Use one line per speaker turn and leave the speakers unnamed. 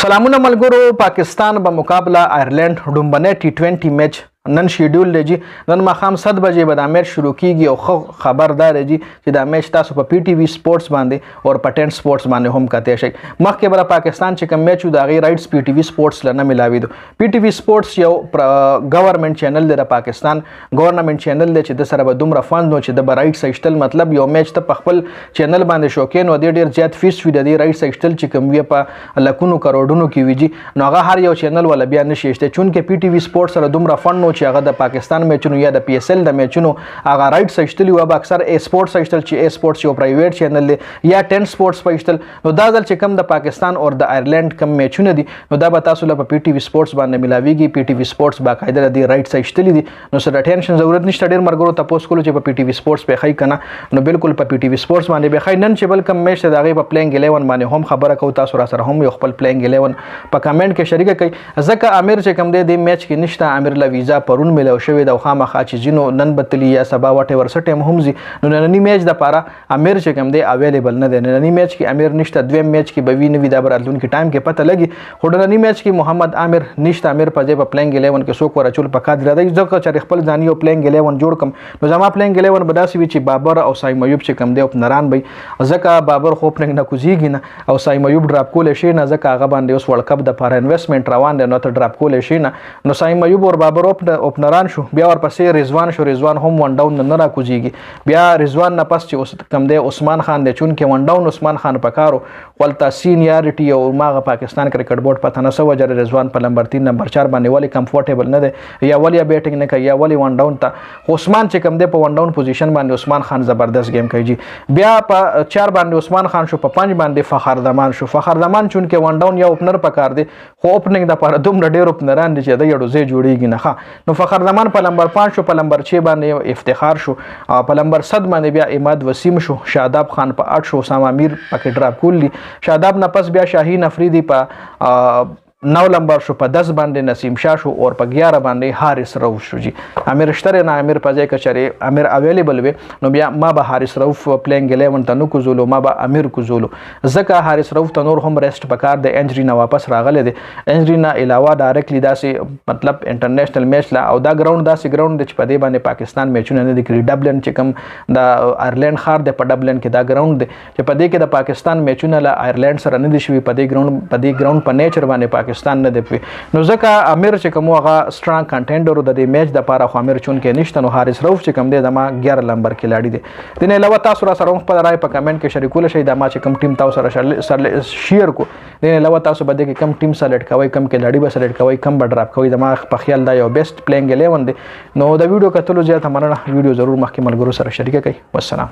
سلامونه ملګرو. پاکستان بمقابلہ ائرلینڈ ډومبنی T20 میچ نن شیډول دی جی. نن ماښام 7 بجې به دا میچ شروع کیږي او خو خبردار دی چې دا میچ تاسو په PTV سپورټس باندې او په 10 سپورټس باندې هم کتلی شئ. مخکې به پاکستان چې کوم میچ و د هغې رایټس PTV سپورټس له نه میلاوي دو. PTV سپورټس یو ګورنمنټ چینل دی د پاکستان ګورنمنټ چینل دی چې د سره به دومره فند نو چې د به رایټس اخیستل مطلب یو میچ ته په خپل چینل باندې شوکین و ډېر زیات فیس وي د دې رایټس اخیستل چې کوم وي په لکونو کروڑونو کې وي جي. نو هغه هر یو چینل ولا بیا نشي اخیستی چونکې PTV سپورټس سره دومره فند نو چې هغه د پاکستان میچونو یا د PSL د میچونو هغه رایټس اخیستلي وو. به اکثر ای سپورټس اخیستل چې ای سپورټس یو پرایویټ چینل دی یا 10 سپورټس په اخیستل. نو دا ځل چې کوم د پاکستان او د ائرلینډ کوم میچونه دي نو دا به تاسو له په PTV سپورټس باندې میلاویږي. PTV سپورټس باقاعده د دې رایټس اخیستلي دي. نو سره ټینشن ضرورت نشته. ډېر مرګرو تاسو کولو چې په PTV سپورټس په خی کنه نو بالکل په PTV سپورټس باندې به خی. نن چې بل کوم میچ د هغې په پلیئنگ 11 باندې هم خبره کوو. تاسو را سره هم یو خپل پلیئنگ 11 په کمنټ کې شریکه کړئ. ځکه امیر چې کوم دی د میچ کې نشته. امیر له ویزا پرون میلاو شوې ده او خامخا چې ځینو نن به تلي یا سبا وټ ایور څه ټایم هم ځي. نو ننني میچ دپاره امیر چې کوم دی اویلیبل نه دی. ننني میچ کې امیر نشته. دویم میچ کې به وي نه وي دا به راتلونکي ټایم کې پته لګي. خو ننني میچ کې محمد عامر نشته. امیر په ځای په پلیئنگ 11 کې څوک ورچول پکار دی. ځکه چې خپل ځاني یو پلیئنگ 11 جوړ کړم نو زما پلیئنگ 11 به داسې وي چې بابر او سایم ایوب چې کوم دی اوپنران به ځکه بابر خو اوپننګ نه کوزیږي نه او سایم ایوب ډراپ کولی شي نه ځکه هغه باندې اوس ورلډ کپ دپاره انویسټمنټ روان دی نو ته ډراپ کولی شي نه. نو سایم ایوب او بابر اوپنران شو. بیا ورپسې رضوان شو. رضوان هم ون ډاون نه راکوزیږي. بیا رضوان نه پس چې کوم دی عثمان خان دی چونکې ون ډاون عثمان خان پکارو ولته سینیارټي او ماغه پاکستان کرکټ بورډ پته نه څه وجه رضوان په نمبر 3 نمبر 4 باندې ولې کمفورټیبل نه دی یا ولې بیټینګ نه کوي یا ولې ون ډاون ته عثمان چې کوم دی په ون ډاون پوزیشن باندې عثمان خان زبردست گیم کوي جی. بیا په 4 باندې عثمان خان شو. په 5 باندې فخر زمان شو. فخر زمان چونکې ون ډاون یا اوپنر پکار دی خو اوپننګ د لپاره دومره ډېر اوپنران دي چې د یړو ځای جوړیږي نه. نو فخر زمان په نمبر 5 شو. په نمبر 6 باندې افتخار شو. په نمبر 7 باندې بیا اماد وسیم شو. شاداب خان په 8 شو. اسامه امیر پکې ډراپ کولی. شاداب نه پس بیا شاهین افریدی په 9 نمبر شو. په 10 باندې نسیم شاه شو او په 11 باندې حارث روف شو جی. امیر شتره نه امیر په ځای کې چره امیر اویلیبل وي نو بیا ما به حارث روف پلیئنگ 11 ته نو کوزولو ما به امیر کوزولو ځکه حارث روف ته نور هم ریسټ پکار د انجری نه واپس راغله دي. انجری نه علاوه ډایرکټلی داسې مطلب انټرنیشنل میچ لا او دا ګراوند داسې ګراوند چې په دې باندې پاکستان میچونه نه دي کړي. ډبلن چې کوم د ائرلینډ خار دی په ډبلن کې دا ګراوند دی چې په دې کې د پاکستان میچونه له ائرلینډ سره نه دي شوي. په دې ګراوند په نیچر باندې پاکستان نه دی پوي. نو ځکه امیر چې کوم هغه سټرانګ کنټینډر د دې میچ دپاره خو امیر چونکې نشته. نو حارث روف چې کوم دی زما 11 نمبر کلاړي دی. د نه علاوه تاسو را سره هم خپل رای په کمنټ کې شریکول شئ. دا ما چې کوم ټیم تاسو سره شیر کو د نه علاوه تاسو به د کوم ټیم سلیکټ کوئ کوم کلاړي به سلیکټ کوئ کوم به ډراپ کوئ. زما په خیال دا یو بیسټ پلیئنگ 11 دی. نو د ویډیو کتلو زیاته مننه. ویډیو ضرور مخکې ملګرو سره شریکه کړئ. والسلام.